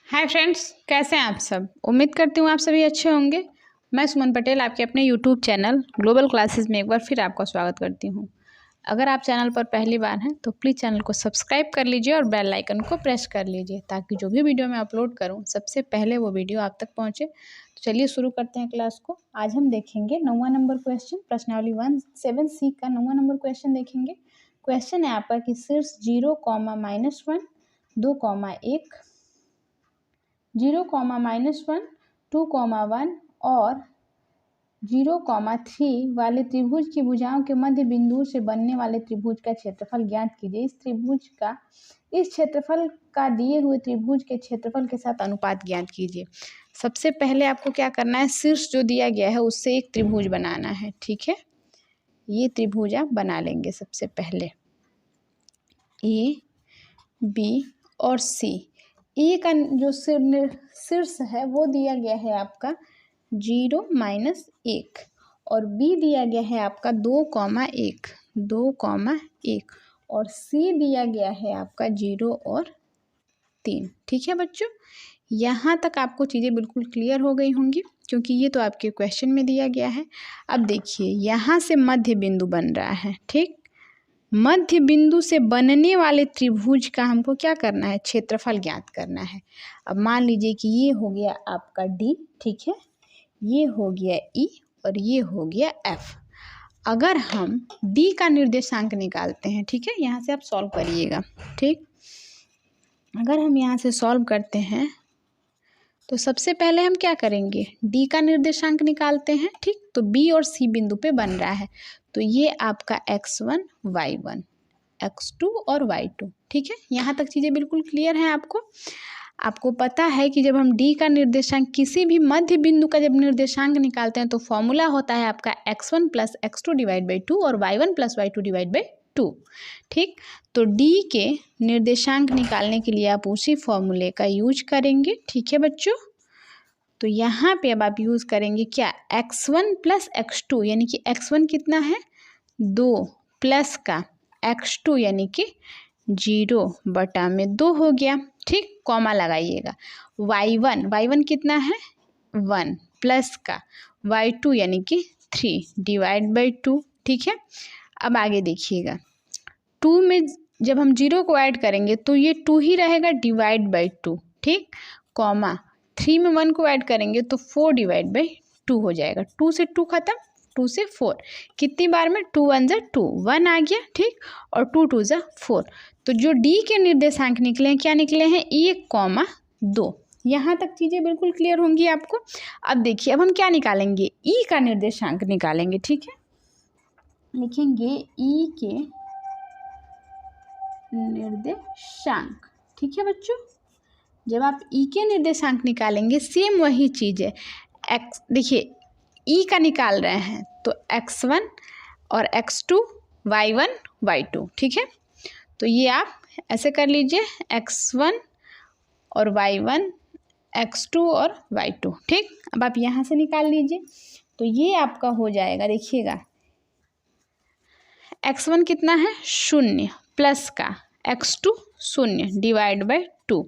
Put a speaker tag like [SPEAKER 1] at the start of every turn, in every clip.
[SPEAKER 1] Hi friends, कैसे हैं आप सब। उम्मीद करती हूँ आप सभी अच्छे होंगे। मैं सुमन पटेल आपके अपने यूट्यूब चैनल ग्लोबल क्लासेस में एक बार फिर आपका स्वागत करती हूँ। अगर आप चैनल पर पहली बार हैं तो प्लीज़ चैनल को सब्सक्राइब कर लीजिए और बेल आइकन को प्रेस कर लीजिए ताकि जो भी वीडियो मैं अपलोड करूँ सबसे पहले वो वीडियो आप तक पहुँचे। तो चलिए शुरू करते हैं क्लास को। आज हम देखेंगे 9वां नंबर क्वेश्चन, प्रश्नावली 17C का 9वां नंबर क्वेश्चन देखेंगे। क्वेश्चन है आपका कि शीर्ष 0, -1, 2, 1, 0, -1, 2, 1 और 0, 3 वाले त्रिभुज की भुजाओं के मध्य बिंदु से बनने वाले त्रिभुज का क्षेत्रफल ज्ञात कीजिए। इस क्षेत्रफल का दिए हुए त्रिभुज के क्षेत्रफल के साथ अनुपात ज्ञात कीजिए। सबसे पहले आपको क्या करना है, शीर्ष जो दिया गया है उससे एक त्रिभुज बनाना है। ठीक है, ये त्रिभुज आप बना लेंगे। सबसे पहले ए, बी और सी। ए का जो शीर्ष है वो दिया गया है आपका 0, -1 और बी दिया गया है आपका 2, 1 और सी दिया गया है आपका 0 और 3। ठीक है बच्चों, यहाँ तक आपको चीज़ें बिल्कुल क्लियर हो गई होंगी क्योंकि ये तो आपके क्वेश्चन में दिया गया है। अब देखिए, यहाँ से मध्य बिंदु बन रहा है। ठीक, मध्य बिंदु से बनने वाले त्रिभुज का हमको क्या करना है, क्षेत्रफल ज्ञात करना है। अब मान लीजिए कि ये हो गया आपका डी, ठीक है, ये हो गया ई और ये हो गया एफ। अगर हम डी का निर्देशांक निकालते हैं, ठीक है, यहाँ से आप सॉल्व करिएगा। ठीक, अगर हम यहाँ से सॉल्व करते हैं तो सबसे पहले हम क्या करेंगे, डी का निर्देशांक निकालते हैं। ठीक, तो बी और सी बिंदु पे बन रहा है तो ये आपका x1, y1, x2 और y2। ठीक है, यहाँ तक चीज़ें बिल्कुल क्लियर हैं आपको पता है कि जब हम डी का निर्देशांक किसी भी मध्य बिंदु का जब निर्देशांक निकालते हैं तो फॉर्मूला होता है आपका x1 + x2 / 2 और y1 + y2 / 2। ठीक, तो डी के निर्देशांक निकालने के लिए आप उसी फॉर्मूले का यूज करेंगे। ठीक है बच्चों, तो यहाँ पे अब आप यूज़ करेंगे क्या, x1 + x2 यानी कि x1 कितना है 2 प्लस का x2 यानी कि 0/2 हो गया। ठीक, कॉमा लगाइएगा। y1 कितना है 1 प्लस का y2 यानी कि 3/2। ठीक है, अब आगे देखिएगा, 2 में जब हम 0 को ऐड करेंगे तो ये 2 ही रहेगा /2। ठीक, कॉमा 3 में 1 को ऐड करेंगे तो 4/2 हो जाएगा। 2 से 2 खत्म, 2 से 4, कितनी बार में 2 1 = 2, 1 आ गया। ठीक, और 2 2 = 4। तो जो डी के निर्देशांक निकले हैं क्या निकले हैं, 1, 2। यहाँ तक चीज़ें बिल्कुल क्लियर होंगी आपको। अब देखिए, अब हम क्या निकालेंगे, ई का निर्देशांक निकालेंगे। ठीक है, लिखेंगे ई के निर्देशांक। ठीक है बच्चों, जब आप ई के निर्देशांक निकालेंगे सेम वही चीज़ है। एक्स देखिए, ई का निकाल रहे हैं तो x1 और x2, y1 y2। ठीक है, तो ये आप ऐसे कर लीजिए, x1 और y1, x2 और y2। ठीक, अब आप यहाँ से निकाल लीजिए तो ये आपका हो जाएगा, देखिएगा x1 कितना है 0 प्लस का x2 0/2।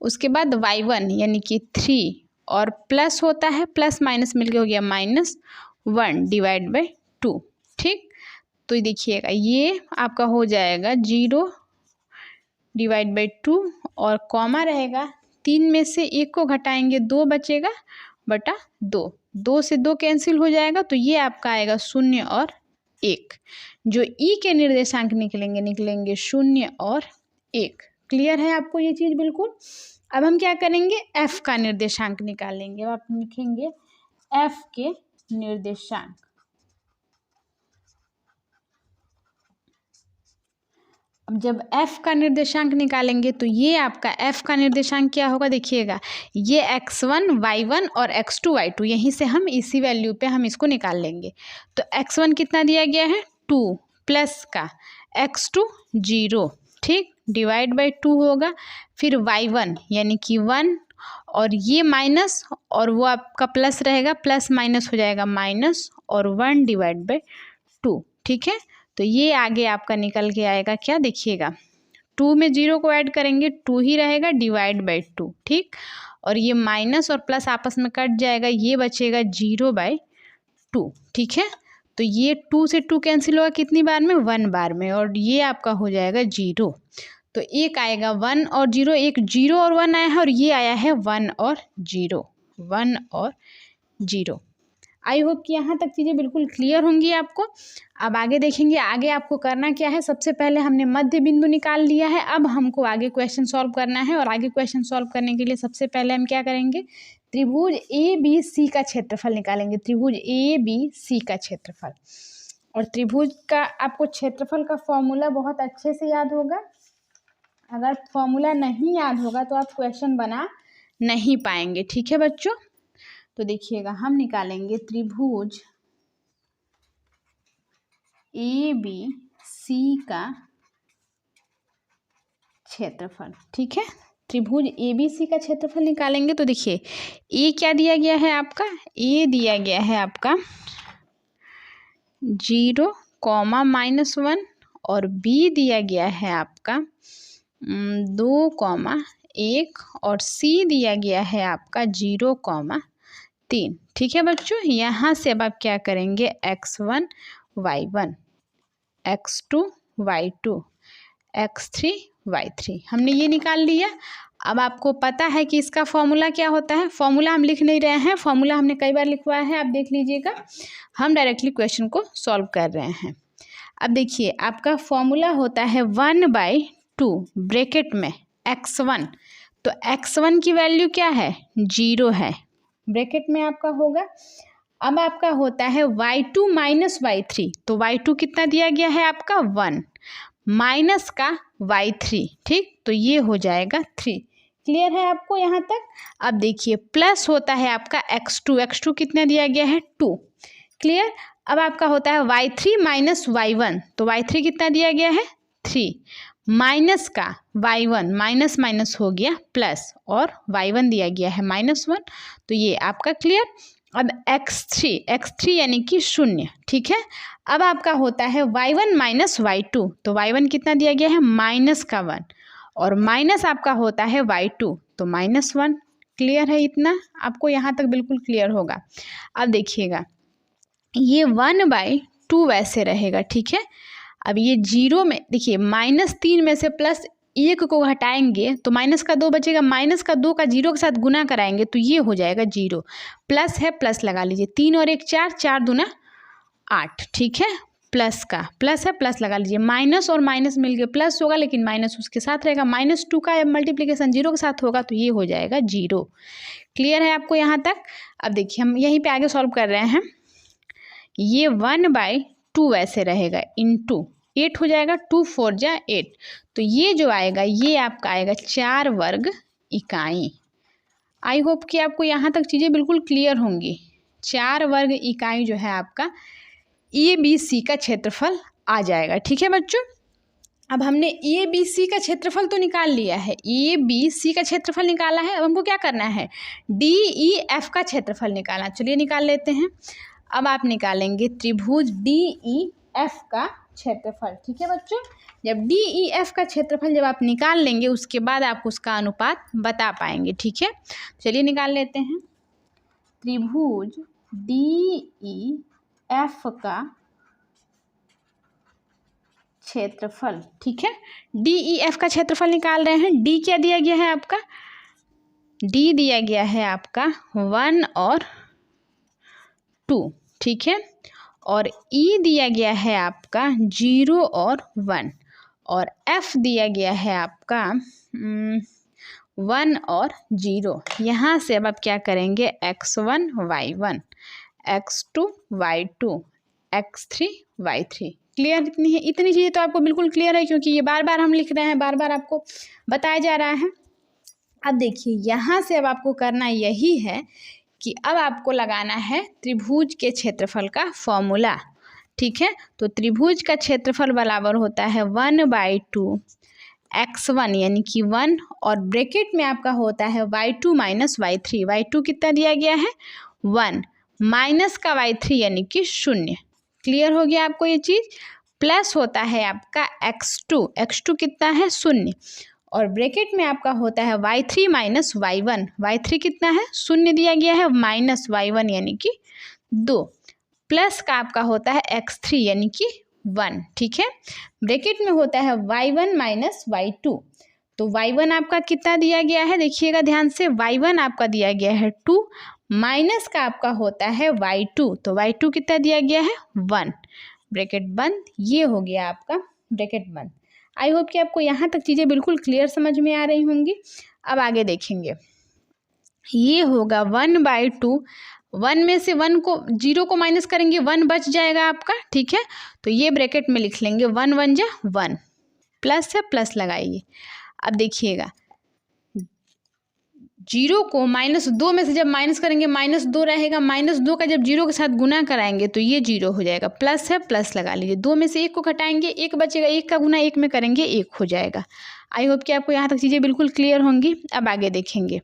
[SPEAKER 1] उसके बाद y1 यानी कि 3 और प्लस होता है, प्लस माइनस मिलके हो गया -1/2। ठीक, तो देखिएगा ये आपका हो जाएगा 0/2 और कॉमा रहेगा, 3 में से 1 को घटाएंगे 2 बचेगा /2। 2 से 2 कैंसिल हो जाएगा तो ये आपका आएगा 0 और 1। जो ई के निर्देशांक निकलेंगे 0 और 1। क्लियर है आपको ये चीज़ बिल्कुल। अब हम क्या करेंगे, एफ का निर्देशांक निकालेंगे। अब आप लिखेंगे एफ के निर्देशांक। अब जब एफ का निर्देशांक निकालेंगे तो ये आपका एफ का निर्देशांक क्या होगा, देखिएगा ये x1 y1 और x2 y2, यहीं से हम इसी वैल्यू पे हम इसको निकाल लेंगे। तो x1 कितना दिया गया है 2 प्लस का x2 0। ठीक, /2 होगा। फिर y1 यानी कि 1 और ये माइनस और वो आपका प्लस रहेगा, प्लस माइनस हो जाएगा माइनस और 1/2। ठीक है, तो ये आगे आपका निकल के आएगा क्या, देखिएगा 2 में 0 को ऐड करेंगे 2 ही रहेगा डिवाइड बाई 2, ठीक। और ये माइनस और प्लस आपस में कट जाएगा, ये बचेगा 0/2, ठीक है। तो ये 2 से 2 कैंसिल होगा कितनी बार में, 1 बार में, और ये आपका हो जाएगा 0। तो एक आएगा 1 और 0, एक 0 और 1 आया है, और ये आया है 1 और 0, 1 और 0। आई होप कि यहाँ तक चीज़ें बिल्कुल क्लियर होंगी आपको। अब आगे देखेंगे, आगे आपको करना क्या है। सबसे पहले हमने मध्य बिंदु निकाल लिया है, अब हमको आगे क्वेश्चन सॉल्व करना है। और आगे क्वेश्चन सॉल्व करने के लिए सबसे पहले हम क्या करेंगे, त्रिभुज ABC का क्षेत्रफल निकालेंगे। त्रिभुज ABC का क्षेत्रफल, और त्रिभुज का आपको क्षेत्रफल का फॉर्मूला बहुत अच्छे से याद होगा। अगर फॉर्मूला नहीं याद होगा तो आप क्वेश्चन बना नहीं पाएंगे, ठीक है बच्चों। तो देखिएगा, हम निकालेंगे त्रिभुज ABC का क्षेत्रफल, ठीक है। त्रिभुज ABC का क्षेत्रफल निकालेंगे। तो देखिए, ए क्या दिया गया है आपका, ए दिया गया है आपका 0, -1, और बी दिया गया है आपका 2, 1, और सी दिया गया है आपका 0, 3, ठीक है बच्चों। यहाँ से अब आप क्या करेंगे, x1 y1, x2 y2, x3 y3, हमने ये निकाल लिया। अब आपको पता है कि इसका फॉर्मूला क्या होता है। फॉर्मूला हम लिख नहीं रहे हैं, फॉर्मूला हमने कई बार लिखवाया है, आप देख लीजिएगा। हम डायरेक्टली क्वेश्चन को सॉल्व कर रहे हैं। अब देखिए, आपका फॉर्मूला होता है 1/2 ब्रैकेट में x1, तो x1 की वैल्यू क्या है, 0 है, ब्रैकेट में आपका होगा। अब आपका होता है y2 - y3, तो y2 कितना दिया गया है आपका 1, माइनस का y3, ठीक, तो ये हो जाएगा 3। क्लियर है आपको यहाँ तक। अब देखिए, प्लस होता है आपका x2, x2 कितना दिया गया है 2, क्लियर। अब आपका होता है y3 - y1, तो y3 कितना दिया गया है 3, माइनस का y1, माइनस माइनस हो गया प्लस, और y1 दिया गया है -1, तो ये आपका क्लियर। अब x3 यानी कि 0, ठीक है। अब आपका होता है y1 - y2, तो y1 कितना दिया गया है -1, और माइनस आपका होता है y2, तो -1। क्लियर है, इतना आपको यहाँ तक बिल्कुल क्लियर होगा। अब देखिएगा, ये 1/2 वैसे रहेगा, ठीक है। अब ये 0 में देखिए, -3 में से +1 को हटाएंगे तो माइनस का 2 बचेगा, माइनस का 2 का 0 के साथ गुना कराएंगे तो ये हो जाएगा 0, प्लस है, प्लस लगा लीजिए, 3 और 1 4, 4 दूना 8, ठीक है। प्लस का प्लस है, प्लस लगा लीजिए, माइनस और माइनस मिलके प्लस होगा, लेकिन माइनस उसके साथ रहेगा, -2 का मल्टीप्लिकेशन 0 के साथ होगा तो ये हो जाएगा 0। क्लियर है आपको यहाँ तक। अब देखिए, हम यहीं पे आगे सॉल्व कर रहे हैं। ये 1/2 वैसे रहेगा, इंटू 8 हो जाएगा, 2 4 जा 8, तो ये जो आएगा ये आपका आएगा 4 वर्ग इकाई। आई होप कि आपको यहाँ तक चीज़ें बिल्कुल क्लियर होंगी। 4 वर्ग इकाई जो है आपका ABC का क्षेत्रफल आ जाएगा, ठीक है बच्चों। अब हमने ABC का क्षेत्रफल तो निकाल लिया है, ABC का क्षेत्रफल निकाला है। अब हमको क्या करना है, DEF का क्षेत्रफल निकालना। चलिए निकाल लेते हैं। अब आप निकालेंगे त्रिभुज DEF का क्षेत्रफल, ठीक है बच्चों। जब DEF का क्षेत्रफल जब आप निकाल लेंगे उसके बाद आप उसका अनुपात बता पाएंगे, ठीक है। चलिए निकाल लेते हैं। त्रिभुज DEF का क्षेत्रफल, ठीक है। DEF का क्षेत्रफल निकाल रहे हैं। D क्या दिया गया है आपका, D दिया गया है आपका 1 और 2, ठीक है। और E दिया गया है आपका 0 और 1, और F दिया गया है आपका 1 और 0। यहाँ से अब आप क्या करेंगे, x1 y1, x2 y2, x3 y3। Clear इतनी चीज़ें तो आपको बिल्कुल क्लियर है, क्योंकि ये बार बार हम लिख रहे हैं, बार बार आपको बताया जा रहा है। अब देखिए, यहाँ से अब आपको करना यही है कि अब आपको लगाना है त्रिभुज के क्षेत्रफल का फॉर्मूला, ठीक है। तो त्रिभुज का क्षेत्रफल बराबर होता है 1/2 x1 यानी कि 1, और ब्रैकेट में आपका होता है y2 - y3। y2 कितना दिया गया है 1, माइनस का y3 यानी कि 0। क्लियर हो गया आपको ये चीज़। प्लस होता है आपका x2 कितना है 0, और ब्रैकेट में आपका होता है y3 माइनस y1, y3 कितना है 0 दिया गया है, माइनस y1 यानी कि 2, प्लस का आपका होता है x3 यानी कि 1, ठीक है। ब्रैकेट में होता है y1 माइनस y2, तो y1 आपका कितना दिया गया है, देखिएगा ध्यान से, y1 आपका दिया गया है 2, माइनस का आपका होता है y2, तो y2 कितना दिया गया है 1, ब्रैकेट बंद। ये हो गया आपका ब्रैकेट बंद। आई होप कि आपको यहाँ तक चीज़ें बिल्कुल क्लियर समझ में आ रही होंगी। अब आगे देखेंगे, ये होगा 1/2, 1 में से 0 को माइनस करेंगे 1 बच जाएगा आपका, ठीक है। तो ये ब्रैकेट में लिख लेंगे 1 1 जा 1, प्लस है प्लस लगाइए। अब देखिएगा 0 को -2 में से जब माइनस करेंगे -2 रहेगा, -2 का जब 0 के साथ गुना कराएंगे तो ये 0 हो जाएगा, प्लस है प्लस लगा लीजिए। 2 में से 1 को घटाएंगे 1 बचेगा, 1 का गुना 1 में करेंगे 1 हो जाएगा। आई होप कि आपको यहाँ तक चीज़ें बिल्कुल क्लियर होंगी। अब आगे देखेंगे,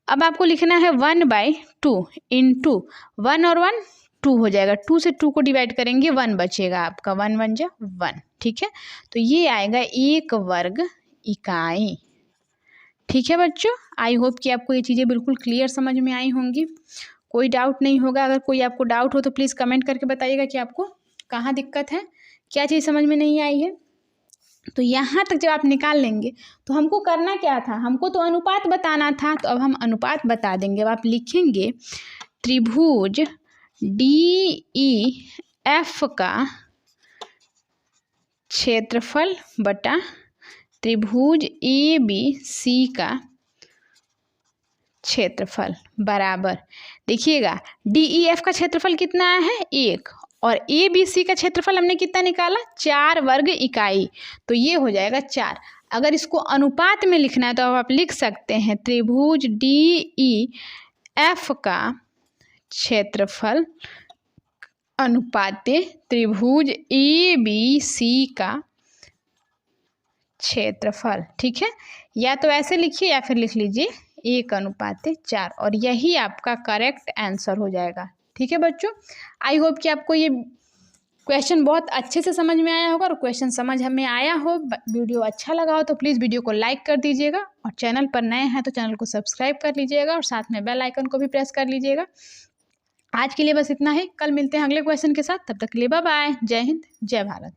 [SPEAKER 1] अब आपको लिखना है 1/2 इंटू 1 और 1 2 हो जाएगा, 2 से 2 को डिवाइड करेंगे 1 बचेगा आपका, 1 1 जा 1, ठीक है। तो ये आएगा 1 वर्ग इकाई, ठीक है बच्चों। आई होप कि आपको ये चीज़ें बिल्कुल क्लियर समझ में आई होंगी, कोई डाउट नहीं होगा। अगर कोई आपको डाउट हो तो प्लीज़ कमेंट करके बताइएगा कि आपको कहाँ दिक्कत है, क्या चीज़ समझ में नहीं आई है। तो यहाँ तक जब आप निकाल लेंगे तो हमको करना क्या था, हमको तो अनुपात बताना था, तो अब हम अनुपात बता देंगे। अब आप लिखेंगे त्रिभुज DEF का क्षेत्रफल बटा त्रिभुज ABC का क्षेत्रफल बराबर, देखिएगा DEF का क्षेत्रफल कितना है 1, और ABC का क्षेत्रफल हमने कितना निकाला 4 वर्ग इकाई, तो ये हो जाएगा 4। अगर इसको अनुपात में लिखना है तो अब आप लिख सकते हैं त्रिभुज DEF का क्षेत्रफल अनुपाते त्रिभुज ABC का क्षेत्रफल, ठीक है। या तो ऐसे लिखिए या फिर लिख लीजिए 1/4, और यही आपका करेक्ट आंसर हो जाएगा, ठीक है बच्चों। आई होप कि आपको ये क्वेश्चन बहुत अच्छे से समझ में आया होगा, और क्वेश्चन समझ में आया हो, वीडियो अच्छा लगा हो तो प्लीज़ वीडियो को लाइक कर दीजिएगा, और चैनल पर नए हैं तो चैनल को सब्सक्राइब कर लीजिएगा, और साथ में बेल आइकन को भी प्रेस कर लीजिएगा। आज के लिए बस इतना ही, कल मिलते हैं अगले क्वेश्चन के साथ, तब तक के लिए बाय बाय, जय हिंद जय भारत।